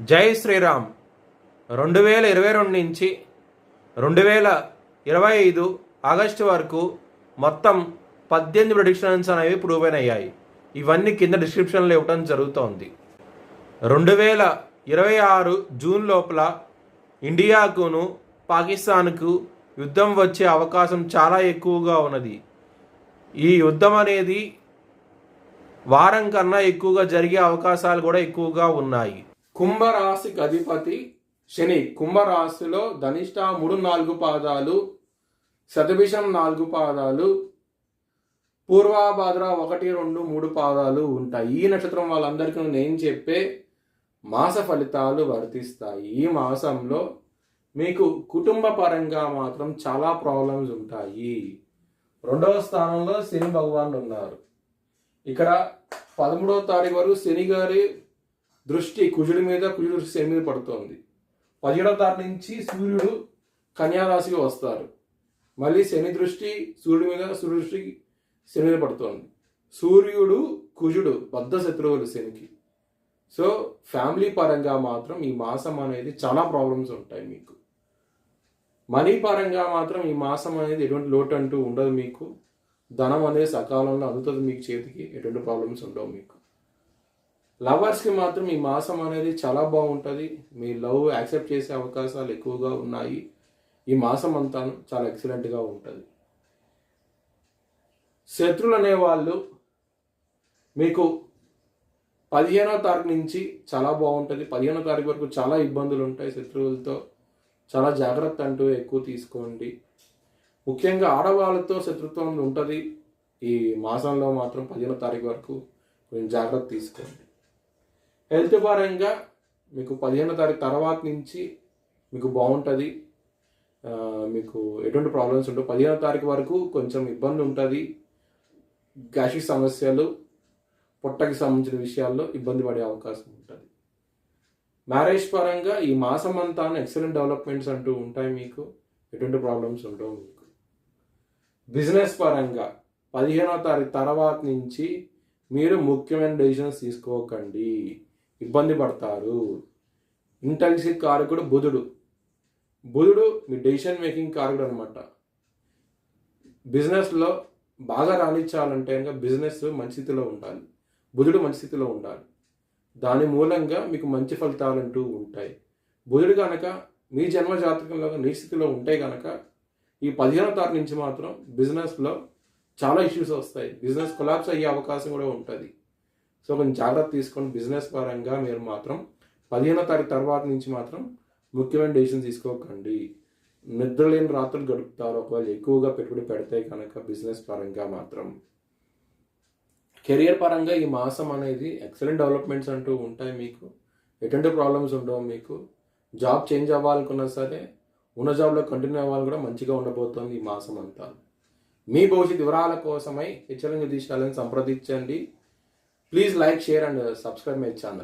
జై శ్రీరామ్. 2022 నుంచి 2025 ఆగస్టు వరకు మొత్తం 18 ప్రెడిక్షన్స్ అనేవి ప్రూవ్ అయ్యాయి. ఇవన్నీ కింద డిస్క్రిప్షన్లో ఇవ్వడం జరుగుతోంది. 2026 జూన్ లోపల ఇండియాకును పాకిస్తాన్కు యుద్ధం వచ్చే అవకాశం చాలా ఎక్కువగా ఉన్నది. ఈ యుద్ధం అనేది వారం కన్నా ఎక్కువగా జరిగే అవకాశాలు కూడా ఎక్కువగా ఉన్నాయి. కుంభరాశికి అధిపతి శని. కుంభరాశిలో ధనిష్ట 3-4 పాదాలు, శతభిషం 4 పాదాలు, పూర్వాభాద్ర 1-2-3 పాదాలు ఉంటాయి. ఈ నక్షత్రం వాళ్ళందరికీ నేను చెప్పే మాస ఫలితాలు వర్తిస్తాయి. ఈ మాసంలో మీకు కుటుంబ పరంగా మాత్రం చాలా ప్రాబ్లమ్స్ ఉంటాయి. 2వ స్థానంలో శని భగవానుడు ఉన్నారు. ఇక్కడ 13వ తారీఖు వరకు శని గారి దృష్టి కుజుడి మీద, కుజుడు దృష్టి శని మీద పడుతోంది. 17వ తారీఖు నుంచి సూర్యుడు కన్యారాశికి వస్తారు. మళ్ళీ శని దృష్టి సూర్యుడి మీద, సూర్యుడి దృష్టి శని మీద పడుతోంది. సూర్యుడు కుజుడు బద్ధ శత్రువులు శనికి. సో ఫ్యామిలీ పరంగా మాత్రం ఈ మాసం అనేది చాలా ప్రాబ్లమ్స్ ఉంటాయి మీకు. మనీ పరంగా మాత్రం ఈ మాసం అనేది ఎటువంటి లోటు అంటూ ఉండదు మీకు. ధనం అనేది సకాలంలో అందుతుంది మీకు చేతికి, ఎటువంటి ప్రాబ్లమ్స్ ఉండవు మీకు. లవర్స్కి మాత్రం ఈ మాసం అనేది చాలా బాగుంటుంది. మీ లవ్ యాక్సెప్ట్ చేసే అవకాశాలు ఎక్కువగా ఉన్నాయి. ఈ మాసం అంతా చాలా ఎక్సలెంట్గా ఉంటుంది. శత్రువులు అనేవాళ్ళు మీకు 15వ తారీఖు నుంచి చాలా బాగుంటుంది. 15వ తారీఖు వరకు చాలా ఇబ్బందులు ఉంటాయి శత్రువులతో. చాలా జాగ్రత్త అంటూ ఎక్కువ తీసుకోండి. ముఖ్యంగా ఆడవాళ్ళతో శత్రుత్వం ఉంటుంది. ఈ మాసంలో మాత్రం 15వ తారీఖు వరకు కొంచెం జాగ్రత్త తీసుకోండి. హెల్త్ పరంగా మీకు 15వ తారీఖు తర్వాత నుంచి మీకు బాగుంటుంది. మీకు ఎటువంటి ప్రాబ్లమ్స్ ఉండవు. 15వ తారీఖు వరకు కొంచెం ఇబ్బంది ఉంటుంది. గ్యాస్ట్రిక్ సమస్యలు, పొట్టకి సంబంధించిన విషయాల్లో ఇబ్బంది పడే అవకాశం ఉంటుంది. మ్యారేజ్ పరంగా ఈ మాసం అంతా ఎక్సలెంట్ డెవలప్మెంట్స్ అంటూ ఉంటాయి మీకు. ఎటువంటి ప్రాబ్లమ్స్ ఉండవు మీకు. బిజినెస్ పరంగా 15వ తారీఖు తర్వాత నుంచి మీరు ముఖ్యమైన డెసిషన్స్ తీసుకోకండి, ఇబ్బంది పడతారు. ఇంటెలిజెంట్ కారకుడు బుధుడు. బుధుడు మీ డెసిషన్ మేకింగ్ కారకుడు అనమాట. బిజినెస్లో బాగా రాణించాలంటే కనుక బిజినెస్ మంచి స్థితిలో ఉండాలి. బుధుడు మంచి స్థితిలో ఉండాలి. దాని మూలంగా మీకు మంచి ఫలితాలు అంటూ ఉంటాయి. బుధుడు కనుక మీ జన్మ జాతకంలో నీచ స్థితిలో ఉంటే కనుక ఈ 15వ తారీఖు నుంచి మాత్రం బిజినెస్లో చాలా ఇష్యూస్ వస్తాయి. బిజినెస్ కొలాప్స్ అయ్యే అవకాశం కూడా ఉంటుంది. సో కొంచెం జాగ్రత్త తీసుకొని బిజినెస్ పరంగా మీరు మాత్రం 15వ తారీఖు తర్వాత నుంచి మాత్రం ముఖ్యమైన డెసిషన్ తీసుకోకండి. నిద్రలేని రాత్రులు గడుపుతారు ఒకవేళ ఎక్కువగా పెట్టుబడి పెడితే కనుక బిజినెస్ పరంగా మాత్రం. కెరియర్ పరంగా ఈ మాసం అనేది ఎక్సలెంట్ డెవలప్మెంట్స్ అంటూ ఉంటాయి మీకు. ఎటువంటి ప్రాబ్లమ్స్ ఉండవు మీకు. జాబ్ చేంజ్ అవ్వాలనుకున్నా సరే ఉన్న జాబ్లో కంటిన్యూ అవ్వాలని కూడా మంచిగా ఉండబోతోంది ఈ మాసం అంతా. మీ భవిష్యత్ వివరాల కోసమై హెచ్చరిక దిశాలను సంప్రదించండి. Please like, share and subscribe my channel.